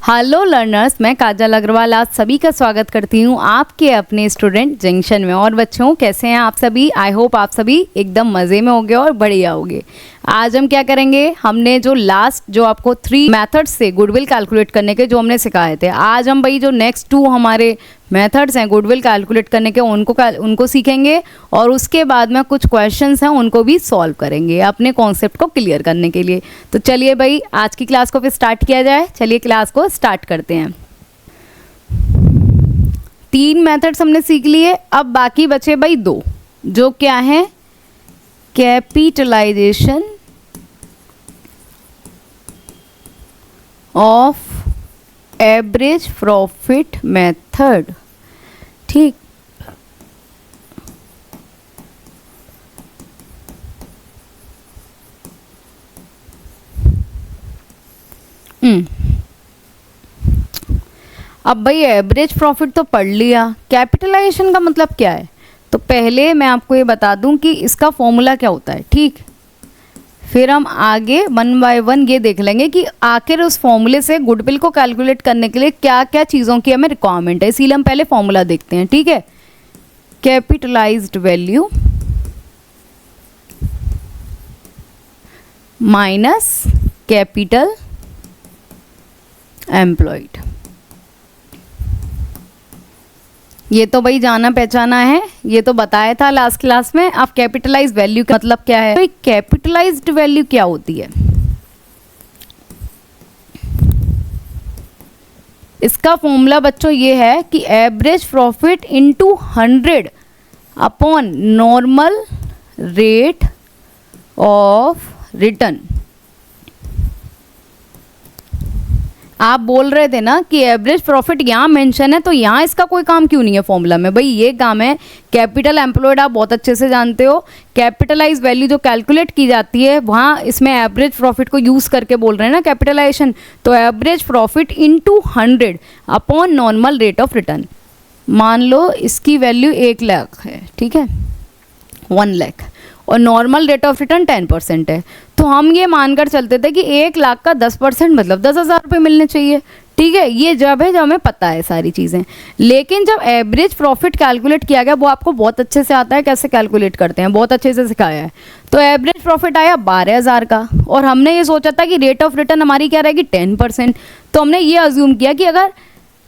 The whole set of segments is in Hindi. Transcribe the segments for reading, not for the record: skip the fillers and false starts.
हेलो लर्नर्स, मैं काजल अग्रवाल आज सभी का स्वागत करती हूँ आपके अपने स्टूडेंट जंक्शन में। और बच्चों, कैसे हैं आप सभी? आई होप आप सभी एकदम मज़े में होंगे और बढ़िया होंगे। आज हम क्या करेंगे, हमने जो आपको 3 मेथड्स से गुडविल कैलकुलेट करने के जो हमने सिखाए थे, आज हम भाई जो नेक्स्ट 2 हमारे मेथड्स हैं गुडविल कैलकुलेट करने के उनको सीखेंगे और उसके बाद में कुछ क्वेश्चंस हैं उनको भी सॉल्व करेंगे अपने कॉन्सेप्ट को क्लियर करने के लिए। तो चलिए भाई आज की क्लास को फिर स्टार्ट किया जाए। चलिए क्लास को स्टार्ट करते हैं। 3 मेथड्स हमने सीख लिए, अब बाकी बचे भाई 2, जो क्या है, capitalisation of average profit method. ठीक, अब भाई एवरेज प्रॉफिट तो पढ़ लिया, कैपिटलाइजेशन का मतलब क्या है? तो पहले मैं आपको ये बता दूं कि इसका फॉर्मूला क्या होता है। ठीक, फिर हम आगे 1 बाय 1 ये देख लेंगे कि आखिर उस फॉर्मूले से गुडविल को कैलकुलेट करने के लिए क्या क्या चीज़ों की हमें रिक्वायरमेंट है। इसीलिए हम पहले फॉर्मूला देखते हैं। ठीक है, capitalised value minus capital employed. ये तो भाई जाना पहचाना है, ये तो बताया था लास्ट क्लास में। अब कैपिटलाइज्ड वैल्यू का मतलब क्या है? भाई कैपिटलाइज्ड वैल्यू क्या होती है? इसका फॉर्मूला बच्चों ये है कि average profit into 100 upon normal rate of return. आप बोल रहे थे ना कि एवरेज प्रॉफिट यहाँ मेंशन है, तो यहाँ इसका कोई काम क्यों नहीं है फॉर्मूला में? भाई ये काम है कैपिटल एम्प्लॉयड, आप बहुत अच्छे से जानते हो। कैपिटलाइज वैल्यू जो कैलकुलेट की जाती है वहाँ इसमें एवरेज प्रॉफिट को यूज़ करके बोल रहे हैं ना कैपिटलाइजेशन। तो average profit into 100 upon normal rate of return. मान लो इसकी वैल्यू 1 लाख है, ठीक है, 1 लाख, और नॉर्मल रेट ऑफ रिटर्न 10% है। तो हम ये मानकर चलते थे कि 1 लाख का 10% मतलब 10,000 रुपये मिलने चाहिए। ठीक है, ये जब हमें पता है सारी चीज़ें। लेकिन जब एवरेज प्रॉफिट कैलकुलेट किया गया, वो आपको बहुत अच्छे से आता है कैसे कैलकुलेट करते हैं, बहुत अच्छे से सिखाया है। तो एवरेज प्रॉफिट आया 12,000 का, और हमने ये सोचा था कि रेट ऑफ रिटर्न हमारी क्या रहेगी, 10%। तो हमने ये अज्यूम किया कि अगर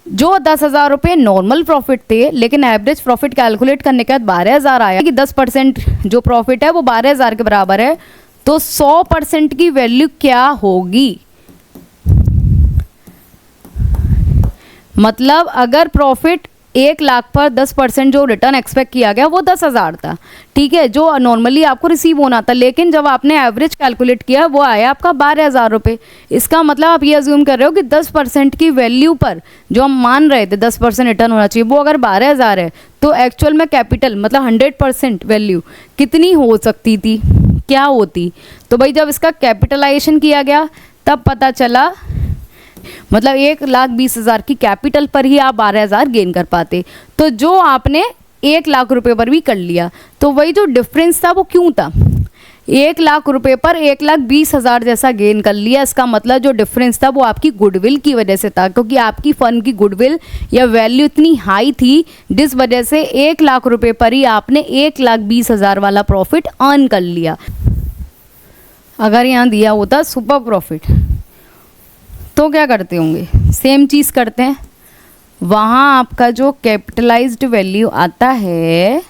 जो 10,000 रुपये नॉर्मल प्रॉफिट थे, लेकिन एवरेज प्रॉफिट कैलकुलेट करने के बाद 12,000 आया कि 10% जो प्रॉफिट है वो 12,000 के बराबर है, तो 100% की वैल्यू क्या होगी? मतलब अगर प्रॉफिट 1 लाख पर 10% जो रिटर्न एक्सपेक्ट किया गया वो 10,000 था, ठीक है, जो नॉर्मली आपको रिसीव होना था, लेकिन जब आपने एवरेज कैलकुलेट किया वो आया आपका 12,000 रुपये। इसका मतलब आप ये अज्यूम कर रहे हो कि 10% की वैल्यू पर जो हम मान रहे थे 10% रिटर्न होना चाहिए, वो अगर 12,000 है, तो एक्चुअल में कैपिटल मतलब 100% वैल्यू कितनी हो सकती थी, क्या होती? तो भाई जब इसका कैपिटलाइजेशन किया गया तब पता चला, मतलब 1,20,000 की कैपिटल पर ही आप 12,000 गेन कर पाते। तो जो आपने 1 लाख रुपए पर भी कर लिया, तो वही जो डिफरेंस था वो क्यों था? 1 लाख रुपए पर 1,20,000 जैसा गेन कर लिया। इसका मतलब जो डिफरेंस था वो आपकी गुडविल की वजह से था, क्योंकि आपकी फर्म की गुडविल या वैल्यू इतनी हाई थी, जिस वजह से 1 लाख रुपए पर ही आपने 1,20,000 वाला प्रॉफिट अर्न कर लिया। अगर यहाँ दिया होता सुपर प्रॉफिट, तो क्या करते होंगे? सेम चीज़ करते हैं। वहाँ आपका जो कैपिटलाइज्ड वैल्यू आता है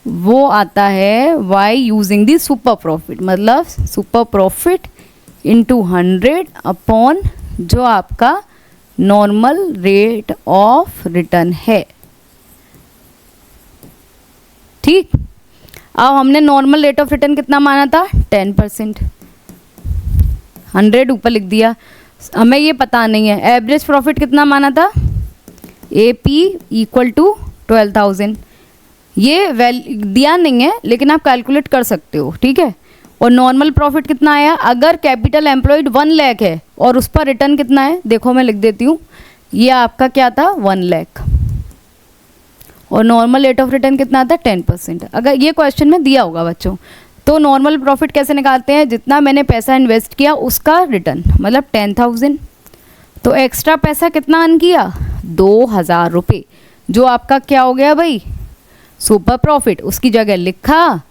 वो आता है by using the super profit, मतलब सुपर प्रॉफिट इनटू 100 अपॉन जो आपका नॉर्मल रेट ऑफ रिटर्न है। ठीक, अब हमने नॉर्मल रेट ऑफ रिटर्न कितना माना था? 10%। 100 ऊपर लिख दिया, हमें ये पता नहीं है एवरेज प्रॉफिट कितना माना था, AP इक्वल टू 12,000। ये दिया नहीं है लेकिन आप कैलकुलेट कर सकते हो, ठीक है। और नॉर्मल प्रॉफिट कितना आया? अगर कैपिटल एम्प्लॉयड 1 लाख है और उस पर रिटर्न कितना है, देखो मैं लिख देती हूँ, ये आपका क्या था, 1 लाख, और नॉर्मल रेट ऑफ रिटर्न कितना था, 10%। अगर ये क्वेश्चन में दिया होगा बच्चों, तो नॉर्मल प्रॉफिट कैसे निकालते हैं? जितना मैंने पैसा इन्वेस्ट किया उसका रिटर्न, मतलब 10,000। तो एक्स्ट्रा पैसा कितना अर्न किया, 2000 रुपये, जो आपका क्या हो गया भाई, सुपर प्रॉफिट। उसकी जगह लिखा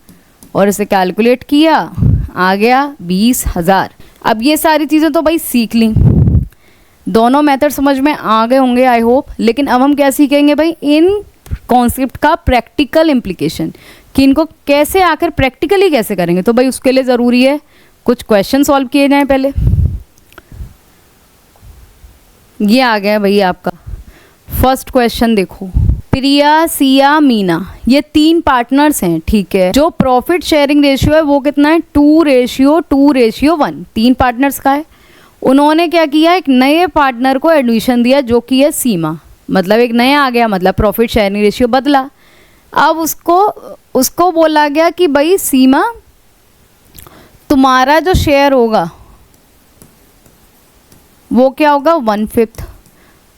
और इसे कैलकुलेट किया, आ गया 20,000। अब ये सारी चीज़ें तो भाई सीख ली, दोनों मेथड समझ में आ गए होंगे आई होप। लेकिन अब हम क्या सीखेंगे भाई, इन कॉन्सेप्ट का प्रैक्टिकल इम्प्लीकेशन, कि इनको कैसे आकर प्रैक्टिकली कैसे करेंगे। तो भाई उसके लिए ज़रूरी है कुछ क्वेश्चन सॉल्व किए जाएं पहले। ये आ गया भाई आपका फर्स्ट क्वेश्चन, देखो प्रिया, सिया, मीना, ये 3 पार्टनर्स हैं, ठीक है। जो प्रॉफिट शेयरिंग रेशियो है वो कितना है, 2:1, 3 पार्टनर्स का है। उन्होंने क्या किया, एक नए पार्टनर को एडमिशन दिया जो कि है सीमा, मतलब एक नया आ गया, मतलब प्रॉफिट शेयरिंग रेशियो बदला। अब उसको बोला गया कि भाई सीमा, तुम्हारा जो शेयर होगा वो क्या होगा, 1/5,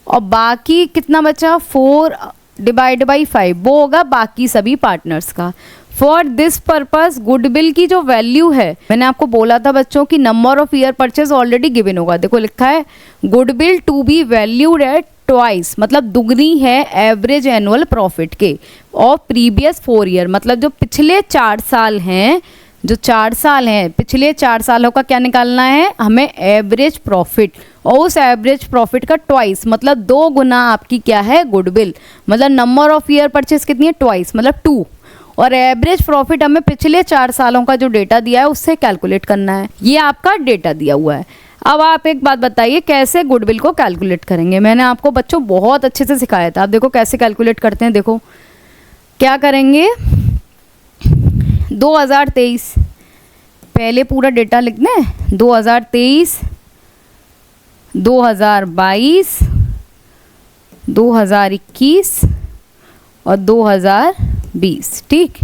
और बाकी कितना बचा, 4/5, वो होगा बाकी सभी पार्टनर्स का। फॉर दिस पर्पस गुडविल की जो वैल्यू है, मैंने आपको बोला था बच्चों की number of year purchase already given होगा। देखो लिखा है goodwill to be valued at twice, मतलब दुगनी है एवरेज एनुअल प्रॉफिट के, और प्रीवियस 4 ईयर, मतलब जो पिछले 4 साल हैं, जो 4 साल हैं, पिछले 4 सालों का क्या निकालना है हमें, एवरेज प्रॉफिट, और उस एवरेज प्रॉफिट का ट्वाइस, मतलब 2 गुना आपकी क्या है, गुडविल, मतलब नंबर ऑफ ईयर परचेज कितनी है, ट्वाइस, मतलब 2, और एवरेज प्रॉफिट हमें पिछले 4 सालों का जो डेटा दिया है उससे कैलकुलेट करना है। ये आपका डेटा दिया हुआ है। अब आप एक बात बताइए कैसे गुडविल को कैलकुलेट करेंगे। मैंने आपको बच्चों बहुत अच्छे से सिखाया था। आप देखो कैसे कैलकुलेट करते हैं। देखो क्या करेंगे, 2023 पहले पूरा डेटा लिखना है, 2023, 2022, 2021 और 2020, ठीक।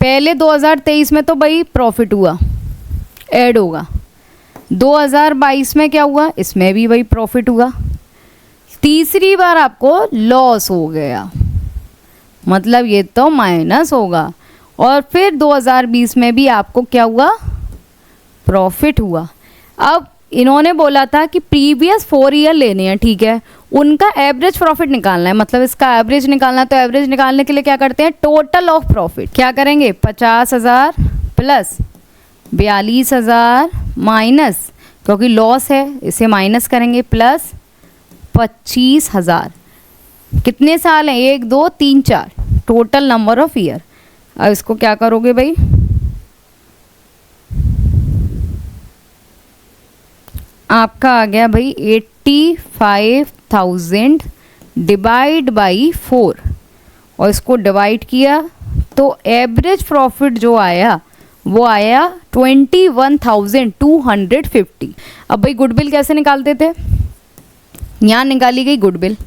पहले 2023 में तो भाई प्रॉफिट हुआ, ऐड होगा। 2022 में क्या हुआ, इसमें भी भाई प्रॉफिट हुआ। तीसरी बार आपको लॉस हो गया, मतलब ये तो माइनस होगा। और फिर 2020 में भी आपको क्या हुआ, प्रॉफिट हुआ। अब इन्होंने बोला था कि प्रीवियस 4 ईयर लेने हैं, ठीक है, उनका एवरेज प्रॉफिट निकालना है, मतलब इसका एवरेज निकालना है। तो एवरेज निकालने के लिए क्या करते हैं, टोटल ऑफ प्रॉफिट क्या करेंगे, 50,000 प्लस 42,000 माइनस, क्योंकि लॉस है इसे माइनस करेंगे, प्लस 25,000। कितने साल हैं, 1 2 3 4, टोटल नंबर ऑफ ईयर। अब इसको क्या करोगे भाई, आपका आ गया भाई 85,000 डिवाइड बाई 4, और इसको डिवाइड किया तो एवरेज प्रॉफिट जो आया वो आया 21,250। अब भाई गुडविल कैसे निकालते थे, यहाँ निकाली गई गुडविल।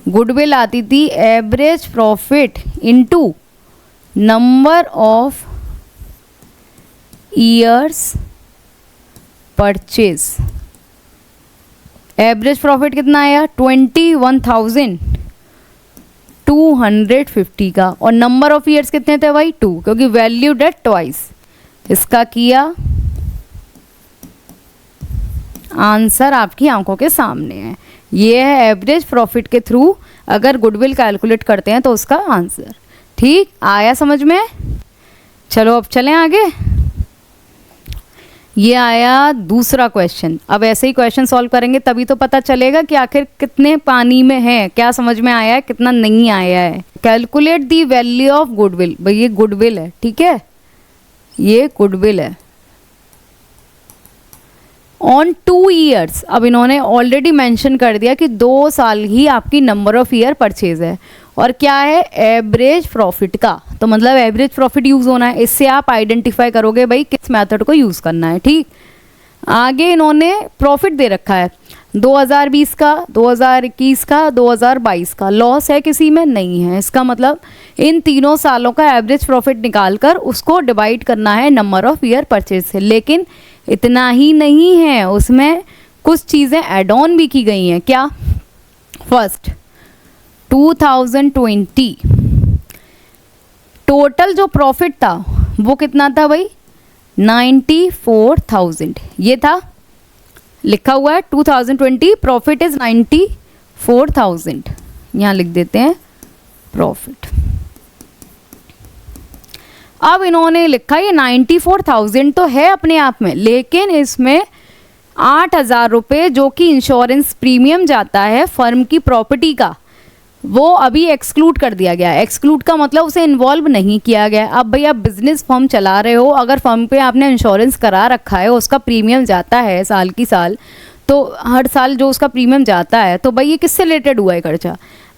गुडविल आती थी average profit into number of years purchase. Average profit कितना आया, 21,250 का, और नंबर ऑफ ईयर्स कितने थे भाई, 2, क्योंकि वैल्यूड एट ट्वाइस। इसका किया, आंसर आपकी आंखों के सामने है। ये है एवरेज प्रॉफिट के थ्रू अगर गुडविल कैलकुलेट करते हैं तो उसका आंसर। ठीक आया समझ में। चलो अब चलें आगे। ये आया दूसरा क्वेश्चन। अब ऐसे ही क्वेश्चन सॉल्व करेंगे तभी तो पता चलेगा कि आखिर कितने पानी में है, क्या समझ में आया है, कितना नहीं आया है। Calculate the value of goodwill. भाई ये गुडविल है, ठीक है, ये गुडविल है ऑन 2 ईयर्स। अब इन्होंने ऑलरेडी मेंशन कर दिया कि 2 साल ही आपकी नंबर ऑफ ईयर परचेज है, और क्या है, एवरेज प्रॉफिट का, तो मतलब एवरेज प्रॉफिट यूज़ होना है। इससे आप आइडेंटिफाई करोगे भाई किस मेथड को यूज़ करना है। ठीक, आगे इन्होंने प्रॉफिट दे रखा है 2020 का, 2021 का, 2022 का। लॉस है किसी में नहीं है, इसका मतलब इन तीनों सालों का एवरेज प्रॉफिट निकालकर उसको डिवाइड करना है नंबर ऑफ ईयर परचेज से। लेकिन इतना ही नहीं है, उसमें कुछ चीज़ें एड ऑन भी की गई हैं। क्या, फर्स्ट 2020 टोटल जो प्रॉफिट था वो कितना था भाई, 94,000 ये था। लिखा हुआ है 2020 प्रॉफिट इज 94,000, यहाँ लिख देते हैं प्रॉफिट। अब इन्होंने लिखा ये 94,000 तो है अपने आप में, लेकिन इसमें 8,000 रुपये जो कि इंश्योरेंस प्रीमियम जाता है फर्म की प्रॉपर्टी का, वो अभी एक्सक्लूड कर दिया गया है। एक्सक्लूड का मतलब उसे इन्वॉल्व नहीं किया गया। अब भाई आप बिजनेस फर्म चला रहे हो, अगर फर्म पे आपने इंश्योरेंस करा रखा है, उसका प्रीमियम जाता है साल की साल, तो हर साल जो उसका प्रीमियम जाता है, तो भाई ये किससे रिलेटेड हुआ है खर्चा?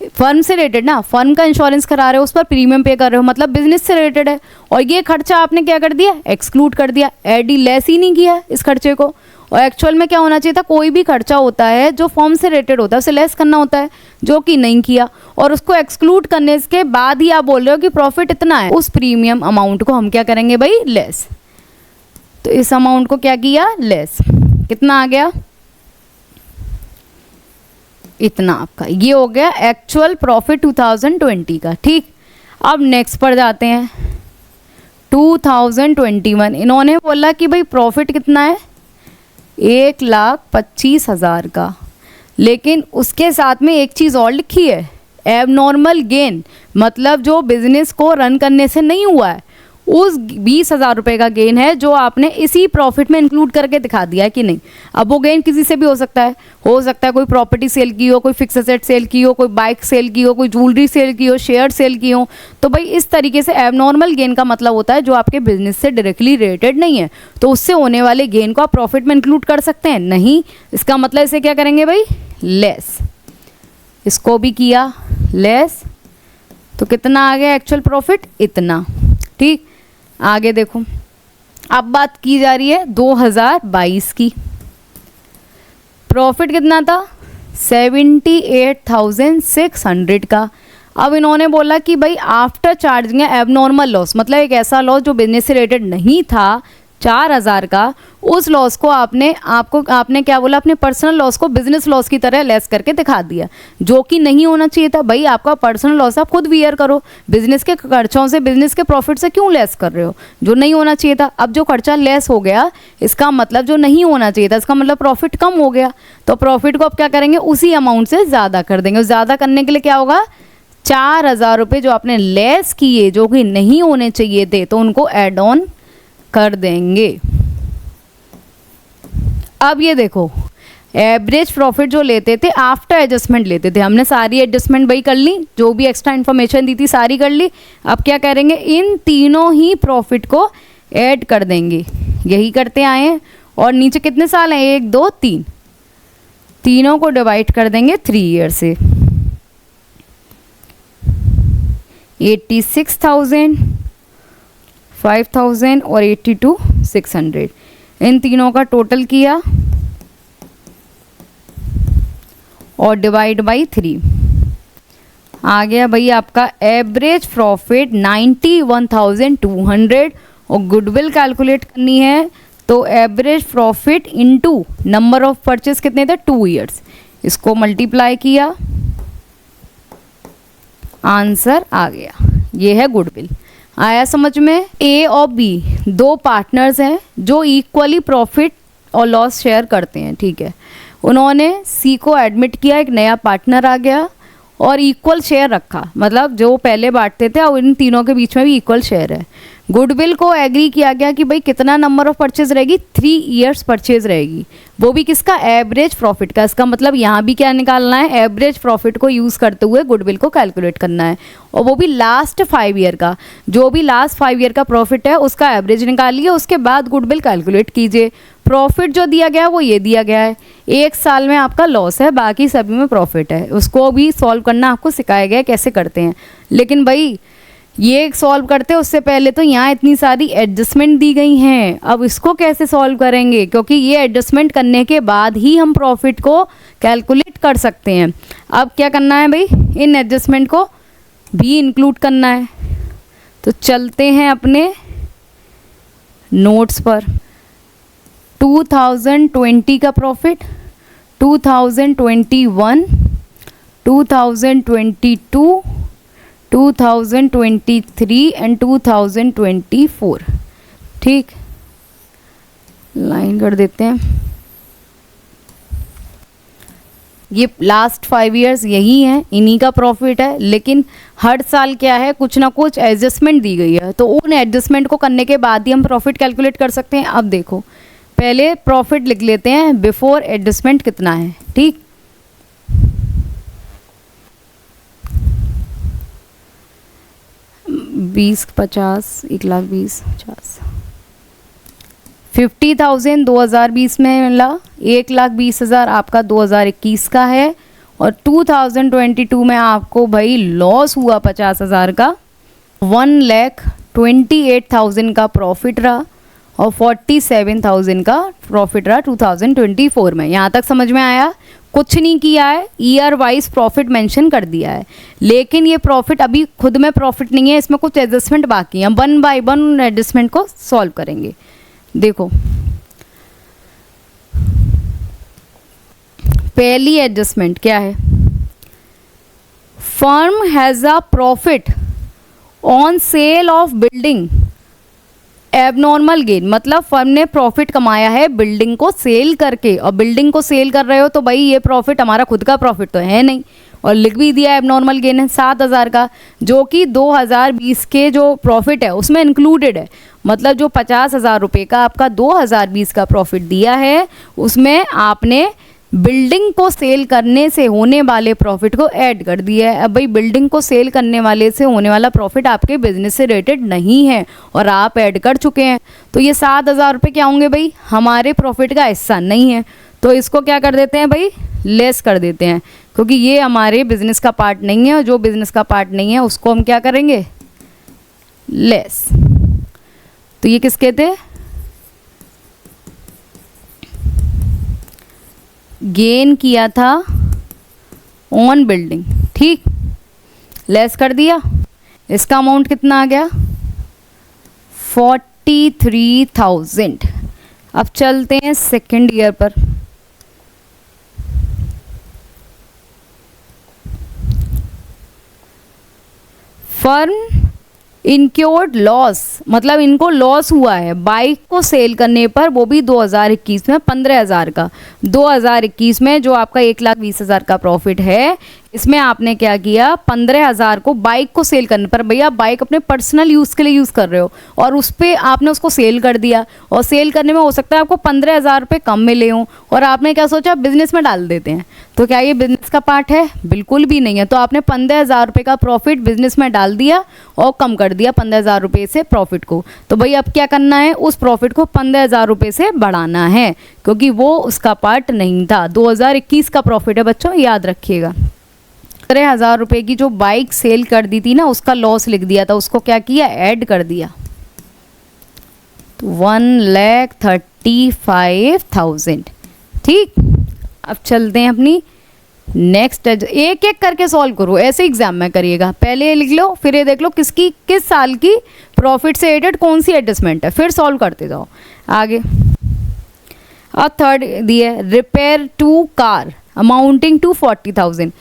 फर्म से रिलेटेड ना। फर्म का इंश्योरेंस करा रहे हो, उस पर प्रीमियम पे कर रहे हो, मतलब बिजनेस से रिलेटेड है। और ये खर्चा आपने क्या कर दिया? एक्सक्लूड कर दिया, ऐड ही लेस ही नहीं किया इस खर्चे को। और एक्चुअल में क्या होना चाहिए था, कोई भी खर्चा होता है जो फॉर्म से रिलेटेड होता है उसे लेस करना होता है, जो कि नहीं किया। और उसको एक्सक्लूड करने के बाद ही आप बोल रहे हो कि प्रॉफिट इतना है, उस प्रीमियम अमाउंट को हम क्या करेंगे भाई? लेस। तो इस अमाउंट को क्या किया? लेस। कितना आ गया? इतना आपका। ये हो गया एक्चुअल प्रॉफिट 2020 का। ठीक, अब नेक्स्ट पर जाते हैं 2021। इन्होंने बोला कि भाई प्रॉफिट कितना है? 1,25,000 का, लेकिन उसके साथ में एक चीज़ और लिखी है, एबनॉर्मल गेन, मतलब जो बिजनेस को रन करने से नहीं हुआ है, उस 20,000 रुपये का गेन है जो आपने इसी प्रॉफिट में इंक्लूड करके दिखा दिया है कि नहीं। अब वो गेन किसी से भी हो सकता है कोई प्रॉपर्टी सेल की हो, कोई फिक्स एसेट सेल की हो, कोई बाइक सेल की हो, कोई ज्वेलरी सेल की हो, शेयर सेल की हो। तो भाई इस तरीके से एबनॉर्मल गेन का मतलब होता है जो आपके बिजनेस से डायरेक्टली रिलेटेड नहीं है, तो उससे होने वाले गेन को आप प्रॉफिट में इंक्लूड कर सकते हैं? नहीं। इसका मतलब इसे क्या करेंगे भाई? लेस। इसको भी किया लेस, तो कितना आ गया एक्चुअल प्रॉफिट? इतना। ठीक, आगे देखो, अब बात की जा रही है 2022 की। प्रॉफिट कितना था? 78,600 का। अब इन्होंने बोला कि भाई आफ्टर चार्जिंग एबनॉर्मल लॉस, मतलब एक ऐसा लॉस जो बिजनेस से रिलेटेड नहीं था, 4,000 का, उस लॉस को आपने क्या बोला? अपने पर्सनल लॉस को बिजनेस लॉस की तरह लेस करके दिखा दिया, जो कि नहीं होना चाहिए था। भाई आपका पर्सनल लॉस आप खुद बियर करो, बिजनेस के खर्चों से, बिजनेस के प्रॉफिट से क्यों लेस कर रहे हो? जो नहीं होना चाहिए था। अब जो खर्चा लेस हो गया, इसका मतलब जो नहीं होना चाहिए था, इसका मतलब प्रॉफिट कम हो गया। तो प्रॉफिट को आप क्या करेंगे? उसी अमाउंट से ज़्यादा कर देंगे। ज़्यादा करने के लिए क्या होगा? 4,000 रुपये जो आपने लेस किए, जो कि नहीं होने चाहिए थे, तो उनको एड ऑन कर देंगे। अब ये देखो, एवरेज प्रॉफिट जो लेते थे आफ्टर एडजस्टमेंट लेते थे, हमने सारी एडजस्टमेंट भाई कर ली, जो भी एक्स्ट्रा इन्फॉर्मेशन दी थी सारी कर ली। अब क्या करेंगे? इन तीनों ही प्रॉफिट को ऐड कर देंगे, यही करते आए हैं। और नीचे कितने साल हैं? 1, 2, 3, तीनों को डिवाइड कर देंगे 3 ईयर से। 86,000, 5,000 और 82,600, इन तीनों का टोटल किया और डिवाइड बाई 3। आ गया भाई आपका एवरेज प्रॉफिट 91,200। और गुडविल कैलकुलेट करनी है तो average profit into number of purchase कितने थे? 2 ईयर्स। इसको मल्टीप्लाई किया, आंसर आ गया। ये है गुडविल। आया समझ में? ए और बी 2 पार्टनर्स हैं जो इक्वली प्रॉफिट और लॉस शेयर करते हैं। ठीक है, उन्होंने सी को एडमिट किया, एक नया पार्टनर आ गया और इक्वल शेयर रखा, मतलब जो पहले बांटते थे और इन तीनों के बीच में भी इक्वल शेयर है। गुडविल को एग्री किया गया कि भाई कितना नंबर ऑफ परचेज रहेगी? 3 ईयर्स परचेज रहेगी, वो भी किसका? एवरेज प्रॉफिट का। इसका मतलब यहाँ भी क्या निकालना है? एवरेज प्रॉफिट को यूज़ करते हुए गुडविल को कैलकुलेट करना है, और वो भी लास्ट 5 ईयर का। जो भी लास्ट 5 ईयर का प्रॉफिट है उसका एवरेज निकालिए, उसके बाद गुडविल कैलकुलेट कीजिए। प्रॉफिट जो दिया गया है वो ये दिया गया है, 1 साल में आपका लॉस है, बाकी सभी में प्रॉफिट है। उसको भी सॉल्व करना आपको सिखाया गया है कैसे करते हैं। लेकिन भाई ये सॉल्व करते उससे पहले तो यहाँ इतनी सारी एडजस्टमेंट दी गई हैं, अब इसको कैसे सॉल्व करेंगे? क्योंकि ये एडजस्टमेंट करने के बाद ही हम प्रॉफिट को कैलकुलेट कर सकते हैं। अब क्या करना है भाई? इन एडजस्टमेंट को भी इंक्लूड करना है। तो चलते हैं अपने नोट्स पर। 2020 का प्रॉफिट, 2021, 2022, 2023 एंड 2024। ठीक, लाइन कर देते हैं। ये लास्ट 5 इयर्स यही है, इन्हीं का प्रॉफिट है। लेकिन हर साल क्या है, कुछ ना कुछ एडजस्टमेंट दी गई है, तो उन एडजस्टमेंट को करने के बाद ही हम प्रॉफिट कैलकुलेट कर सकते हैं। अब देखो, पहले प्रॉफिट लिख लेते हैं बिफोर एडजस्टमेंट कितना है। ठीक, बीस 50, 1,20,000 50, 50,000 2020 में मिला, 1,20,000 आपका 2021 का है, और 2022 में आपको भाई लॉस हुआ 50,000 का, 1,28,000 का प्रॉफिट रहा, और 47,000 का प्रॉफिट रहा 2024 में। यहाँ तक समझ में आया? कुछ नहीं किया है, ईयर वाइज प्रॉफिट मेंशन कर दिया है, लेकिन ये प्रॉफिट अभी खुद में प्रॉफिट नहीं है, इसमें कुछ एडजस्टमेंट बाकी है। 1 बाय 1 एडजस्टमेंट को सॉल्व करेंगे। देखो, पहली एडजस्टमेंट क्या है, firm has a profit on sale of building abnormal gain, मतलब फर्म ने प्रॉफिट कमाया है बिल्डिंग को सेल करके, और बिल्डिंग को सेल कर रहे हो तो भाई ये प्रॉफिट हमारा खुद का प्रॉफिट तो है नहीं, और लिख भी दिया एबनॉर्मल गेन है 7,000 का, जो कि 2020 के जो प्रॉफिट है उसमें इंक्लूडेड है। मतलब जो 50,000 रुपये का आपका 2020 का प्रॉफिट दिया है, उसमें आपने बिल्डिंग को सेल करने से होने वाले प्रॉफिट को ऐड कर दिया है। अब भाई बिल्डिंग को सेल करने वाले से होने वाला प्रॉफिट आपके बिजनेस से रिलेटेड नहीं है और आप ऐड कर चुके हैं, तो ये 7,000 रुपये क्या होंगे भाई, हमारे प्रॉफिट का हिस्सा नहीं है। तो इसको क्या कर देते हैं भाई, लेस कर देते हैं, क्योंकि ये हमारे बिजनेस का पार्ट नहीं है, और जो बिजनेस का पार्ट नहीं है उसको हम क्या करेंगे, लेस। तो ये किसके थे, गेन किया था ऑन बिल्डिंग। ठीक, लेस कर दिया, इसका अमाउंट कितना आ गया, 43,000। अब चलते हैं सेकेंड ईयर पर। फर्म इनक्योर्ड लॉस, मतलब इनको लॉस हुआ है बाइक को सेल करने पर, वो भी 2021 में 15,000 का। 2021 में जो आपका 1,20,000 का प्रॉफिट है, इसमें आपने क्या किया, 15,000 को बाइक को सेल करने पर, भैया बाइक अपने पर्सनल यूज़ के लिए यूज़ कर रहे हो और उस पर आपने उसको सेल कर दिया, और सेल करने में हो सकता है आपको 15,000 रुपये कम मिले हों, और आपने क्या सोचा, बिजनेस में डाल देते हैं। तो क्या ये बिजनेस का पार्ट है, बिल्कुल भी नहीं है। तो आपने 15,000 रुपये का प्रॉफिट बिजनेस में डाल दिया और कम कर दिया 15,000 रुपये से प्रॉफिट को। तो भाई अब क्या करना है, उस प्रॉफिट को 15,000 रुपये से बढ़ाना है, क्योंकि वो उसका पार्ट नहीं था। 2021 का प्रॉफिट है बच्चों, याद रखिएगा। 15,000 रुपये की जो बाइक सेल कर दी थी ना, उसका लॉस लिख दिया था, उसको क्या किया, ऐड कर दिया, तो 1,35,000। ठीक, अब चलते हैं अपनी नेक्स्ट। एक एक करके सॉल्व करो, ऐसे एग्जाम में करिएगा। पहले ये लिख लो, फिर ये देख लो किस साल की प्रॉफिट से एडेड कौन सी एडजस्टमेंट है, फिर सॉल्व करते जाओ आगे। और थर्ड दिए, repair to car amounting to 40,000।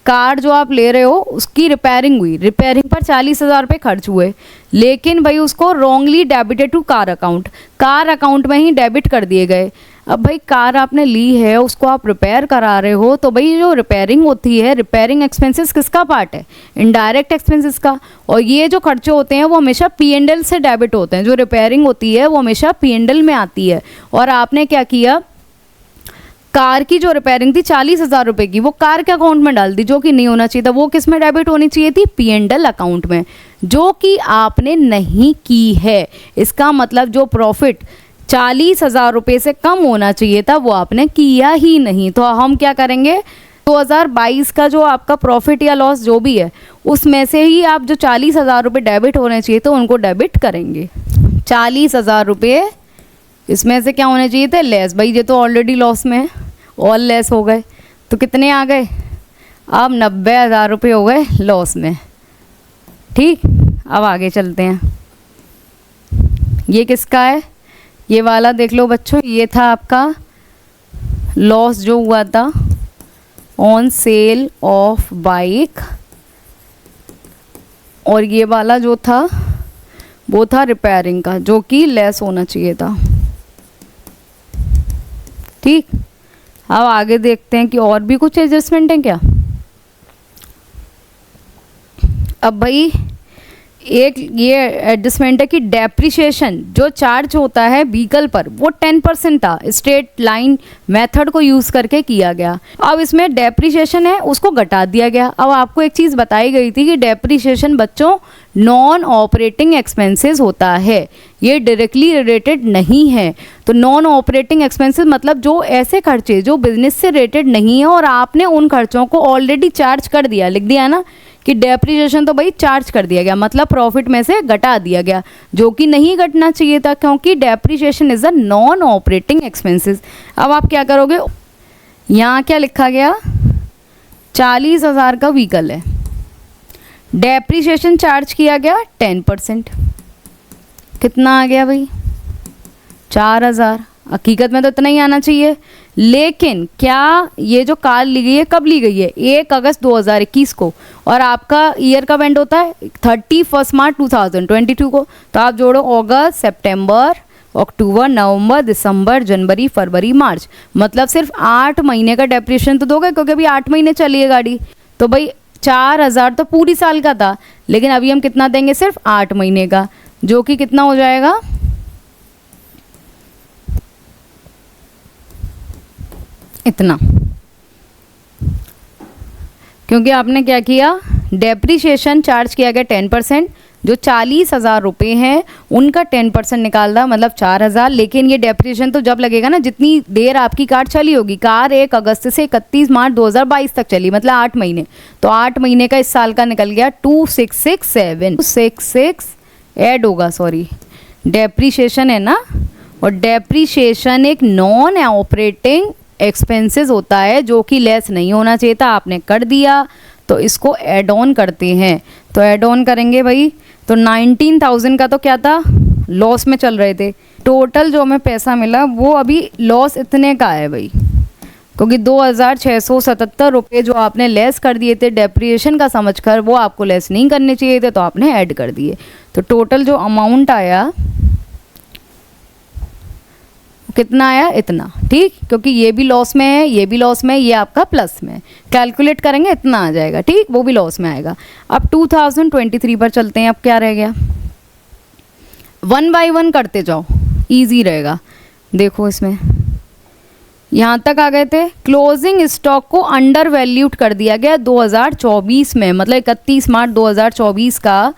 Car जो आप ले रहे हो उसकी रिपेयरिंग हुई, रिपेयरिंग पर 40,000 रुपये खर्च हुए, लेकिन भाई उसको wrongly debited to car account, car account में ही डेबिट कर दिए गए। अब भाई कार आपने ली है, उसको आप रिपेयर करा रहे हो, तो भाई जो रिपेयरिंग होती है, रिपेयरिंग एक्सपेंसेस किसका पार्ट है, इनडायरेक्ट एक्सपेंसेस का, और ये जो खर्चे होते हैं वो हमेशा P&L से डेबिट होते हैं। जो रिपेयरिंग होती है वो हमेशा P&L में आती है, और आपने क्या किया, कार की जो रिपेयरिंग थी 40,000 रुपये की, वो कार के अकाउंट में डाल दी, जो कि नहीं होना चाहिए था। वो किस में डेबिट होनी चाहिए थी, P&L अकाउंट में, जो कि आपने नहीं की है। इसका मतलब जो प्रॉफिट 40,000 रुपये से कम होना चाहिए था वो आपने किया ही नहीं। तो हम क्या करेंगे, 2022 का जो आपका प्रॉफिट या लॉस जो भी है, उसमें से ही आप जो 40,000 रुपये डेबिट होने चाहिए तो उनको डेबिट करेंगे। 40,000 रुपये इसमें से क्या होने चाहिए थे, लेस। भाई ये तो ऑलरेडी लॉस में है, और लेस हो गए, तो कितने आ गए, अब 90,000 रुपये हो गए लॉस में। ठीक, अब आगे चलते हैं। ये किसका है, ये वाला देख लो बच्चों, ये था आपका लॉस जो हुआ था ऑन सेल ऑफ बाइक, और ये वाला जो था वो था रिपेयरिंग का, जो कि लेस होना चाहिए था। ठीक, अब आगे देखते हैं कि और भी कुछ एडजस्टमेंट है क्या। अब भाई एक ये एडजस्टमेंट है कि डेप्रिसिएशन जो चार्ज होता है व्हीकल पर वो 10% था, स्ट्रेट लाइन मेथड को यूज़ करके किया गया। अब इसमें डेप्रिसिएशन है उसको घटा दिया गया। अब आपको एक चीज़ बताई गई थी कि डेप्रिसिएशन बच्चों नॉन ऑपरेटिंग एक्सपेंसेस होता है, ये डायरेक्टली रिलेटेड नहीं है। तो नॉन ऑपरेटिंग एक्सपेंसेस मतलब जो ऐसे खर्चे जो बिजनेस से रिलेटेड नहीं है और आपने उन खर्चों को ऑलरेडी चार्ज कर दिया, लिख दिया ना कि डेप्रिसिएशन तो भाई चार्ज कर दिया गया, मतलब प्रॉफिट में से घटा दिया गया, जो कि नहीं घटना चाहिए था क्योंकि depreciation is a non operating expenses. अब आप क्या करोगे, यहाँ क्या लिखा गया, 40,000 का व्हीकल है, डेप्रिसिएशन चार्ज किया गया 10%, कितना आ गया भाई 4,000। हकीकत में तो इतना ही आना चाहिए, लेकिन क्या ये जो कार ली गई है कब ली गई है, 1 अगस्त 2021 को, और आपका ईयर कब एंड होता है 31 मार्च 2022 को। तो आप जोड़ो अगस्त, सितंबर, अक्टूबर, नवंबर, दिसंबर, जनवरी, फरवरी, मार्च, मतलब सिर्फ 8 महीने का डेप्रिसिएशन तो दोगे क्योंकि अभी 8 महीने चली है गाड़ी। तो भाई 4,000 तो पूरी साल का था, लेकिन अभी हम कितना देंगे, सिर्फ 8 महीने का, जो कि कितना हो जाएगा, इतना। क्योंकि आपने क्या किया, डेप्रिसिएशन चार्ज किया गया 10%, जो 40,000 रुपये हैं उनका 10% निकाल रहा, मतलब 4,000। लेकिन ये डेप्रिसिएशन तो जब लगेगा ना जितनी देर आपकी कार चली होगी। कार 1 अगस्त से 31 मार्च 2022 तक चली, मतलब 8 महीने। तो 8 महीने का इस साल का निकल गया 2667, 266 ऐड होगा, सॉरी डेप्रिसिएशन है ना, और डेप्रिसिएशन एक नॉन ऑपरेटिंग एक्सपेंसेस होता है जो कि लेस नहीं होना चाहिए था, आपने कर दिया, तो इसको ऐड ऑन करते हैं। तो ऐड ऑन करेंगे भाई, तो 19,000 का तो क्या था, लॉस में चल रहे थे, टोटल जो हमें पैसा मिला वो अभी लॉस इतने का है भाई, क्योंकि 2,677 रुपये जो आपने लेस कर दिए थे डेप्रिसिएशन का समझकर, वो आपको लेस नहीं करने चाहिए थे, तो आपने ऐड कर दिए। तो टोटल जो अमाउंट आया कितना आया, इतना, ठीक, क्योंकि ये भी लॉस में है, ये भी लॉस में है, ये आपका प्लस में है, कैलकुलेट करेंगे इतना आ जाएगा, ठीक, वो भी लॉस में आएगा। अब 2023 पर चलते हैं। अब क्या रह गया, 1 बाय 1 करते जाओ, इजी रहेगा। देखो इसमें यहाँ तक आ गए थे, क्लोजिंग स्टॉक को अंडर वैल्यूड कर दिया गया 2024 में, मतलब 31 मार्च 2024 का।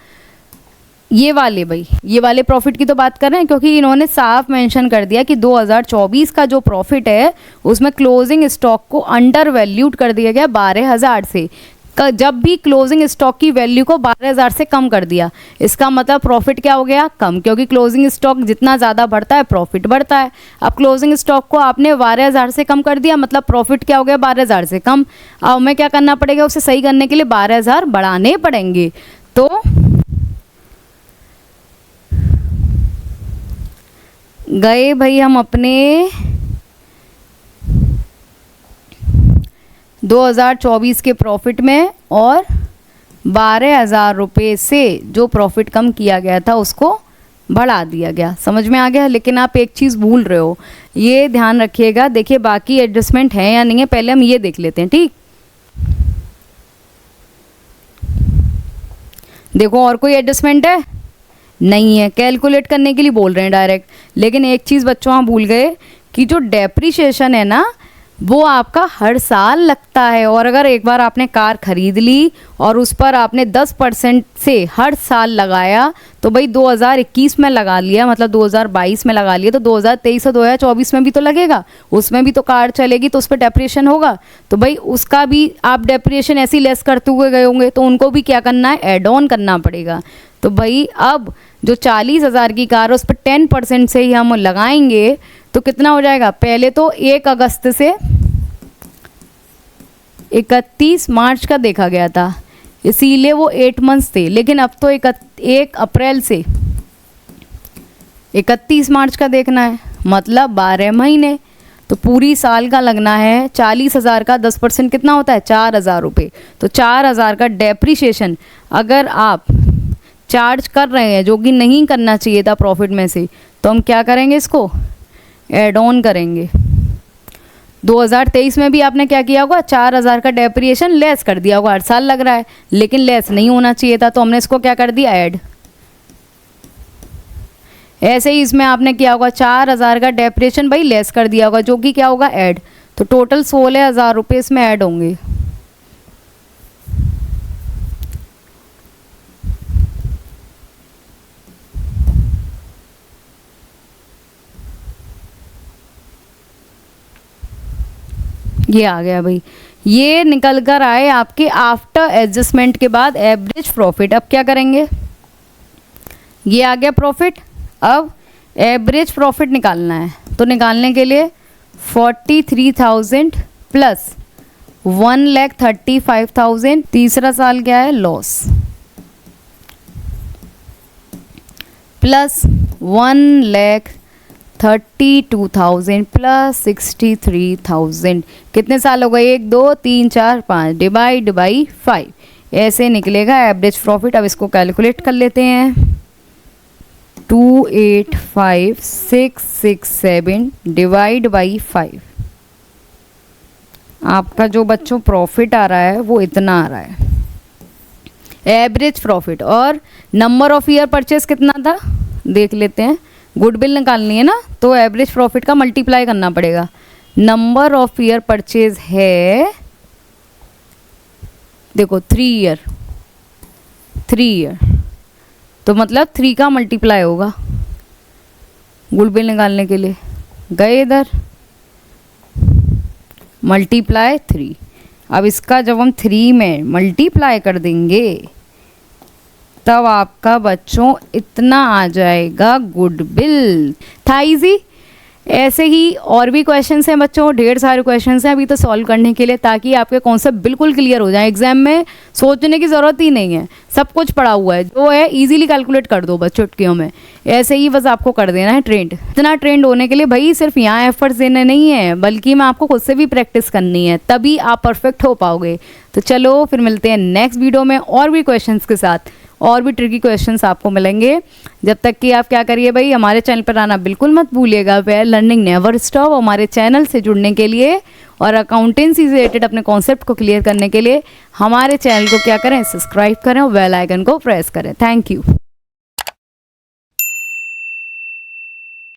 ये वाले भाई, ये वाले प्रॉफिट की तो बात कर रहे हैं, क्योंकि इन्होंने साफ मेंशन कर दिया कि 2024 का जो प्रॉफिट है उसमें क्लोजिंग स्टॉक को अंडर वैल्यूड कर दिया गया 12,000 से। जब भी क्लोजिंग स्टॉक की वैल्यू को 12,000 से कम कर दिया, इसका मतलब प्रॉफिट क्या हो गया, कम, क्योंकि क्लोजिंग स्टॉक जितना ज़्यादा बढ़ता है प्रॉफिट बढ़ता है। अब क्लोजिंग स्टॉक को आपने 12,000 से कम कर दिया, मतलब प्रॉफिट क्या हो गया, 12,000 से कम। अब हमें क्या करना पड़ेगा, उसे सही करने के लिए 12,000 बढ़ाने पड़ेंगे। तो गए भाई हम अपने 2024 के प्रॉफिट में, और 12,000 रुपये से जो प्रॉफिट कम किया गया था उसको बढ़ा दिया गया। समझ में आ गया। लेकिन आप एक चीज़ भूल रहे हो, ये ध्यान रखिएगा। देखिए बाकी एडजस्टमेंट है या नहीं है, पहले हम ये देख लेते हैं, ठीक। देखो और कोई एडजस्टमेंट है नहीं है, कैलकुलेट करने के लिए बोल रहे हैं डायरेक्ट। लेकिन एक चीज़ बच्चों हम भूल गए कि जो डेप्रिसिएशन है ना, वो आपका हर साल लगता है। और अगर एक बार आपने कार खरीद ली और उस पर आपने 10% से हर साल लगाया, तो भाई 2021 में लगा लिया, मतलब 2022 में लगा लिया, तो 2023 और 2024 में भी तो लगेगा, उसमें भी तो कार चलेगी, तो उस पर डेप्रिसिएशन होगा। तो भाई उसका भी आप डेप्रिसिएशन ऐसे ही लेस करते हुए गए होंगे, तो उनको भी क्या करना है, एड ऑन करना पड़ेगा। तो भाई अब जो 40,000 की कार है उस पर 10% से ही हम लगाएंगे, तो कितना हो जाएगा। पहले तो 1 अगस्त से 31 मार्च का देखा गया था, इसीलिए वो 8 मंथ्स थे। लेकिन अब तो 1 अप्रैल से 31 मार्च का देखना है, मतलब 12 महीने। तो पूरी साल का लगना है। 40,000 का 10% कितना होता है, 4,000 रुपये। तो 4,000 का डेप्रिसिएशन अगर आप चार्ज कर रहे हैं, जो कि नहीं करना चाहिए था प्रॉफिट में से, तो हम क्या करेंगे, इसको ऐड ऑन करेंगे। 2023 में भी आपने क्या किया होगा, 4000 का डेप्रिएशन लेस कर दिया होगा, हर साल लग रहा है लेकिन लेस नहीं होना चाहिए था, तो हमने इसको क्या कर दिया, ऐड। ऐसे ही इसमें आपने किया होगा 4000 का डेप्रिएशन भाई लेस कर दिया होगा, जो कि क्या होगा, ऐड। तो टोटल 16000 रुपये इसमें ऐड होंगे। ये आ गया भाई, ये निकल कर आए आपके आफ्टर एडजस्टमेंट के बाद एवरेज प्रॉफिट। अब क्या करेंगे, ये आ गया प्रॉफिट, अब एवरेज प्रॉफिट निकालना है। तो निकालने के लिए 43,000 प्लस 1,35,000, तीसरा साल क्या है, लॉस, प्लस 1,32,000 प्लस 63,000, कितने साल हो गए, 1 2 3 4 5, डिवाइड बाई 5, ऐसे निकलेगा एवरेज प्रॉफिट। अब इसको कैलकुलेट कर लेते हैं, 285,667 डिवाइड बाई 5, आपका जो बच्चों प्रॉफिट आ रहा है वो इतना आ रहा है, एवरेज प्रॉफिट। और नंबर ऑफ ईयर परचेस कितना था, देख लेते हैं, गुडविल निकालनी है ना, तो एवरेज प्रॉफिट का मल्टीप्लाई करना पड़ेगा। नंबर ऑफ ईयर परचेज है, देखो 3 ईयर, 3 ईयर, तो मतलब 3 का मल्टीप्लाई होगा गुडविल निकालने के लिए। गए इधर, मल्टीप्लाई 3। अब इसका जब हम 3 में मल्टीप्लाई कर देंगे तब आपका बच्चों इतना आ जाएगा गुडविल। था इजी। ऐसे ही और भी क्वेश्चंस हैं बच्चों, ढेर सारे क्वेश्चंस हैं अभी तो सॉल्व करने के लिए, ताकि आपके कॉन्सेप्ट बिल्कुल क्लियर हो जाए। एग्जाम में सोचने की ज़रूरत ही नहीं है, सब कुछ पड़ा हुआ है, जो है इजीली कैलकुलेट कर दो बस चुटकियों में। ऐसे ही बस आपको कर देना है ट्रेंड। इतना ट्रेंड होने के लिए भाई सिर्फ यहाँ एफर्ट्स देने नहीं है, बल्कि मैं आपको खुद से भी प्रैक्टिस करनी है, तभी आप परफेक्ट हो पाओगे। तो चलो फिर मिलते हैं नेक्स्ट वीडियो में और भी क्वेश्चंस के साथ, और भी ट्रिकी क्वेश्चंस आपको मिलेंगे। जब तक कि आप क्या करिए भाई, हमारे चैनल पर आना बिल्कुल मत भूलिएगा। Where learning never stop. हमारे चैनल से जुड़ने के लिए और अकाउंटेंसी से रिलेटेड अपने कॉन्सेप्ट को क्लियर करने के लिए हमारे चैनल को क्या करें, सब्सक्राइब करें और बेल आइकन को प्रेस करें। Thank you.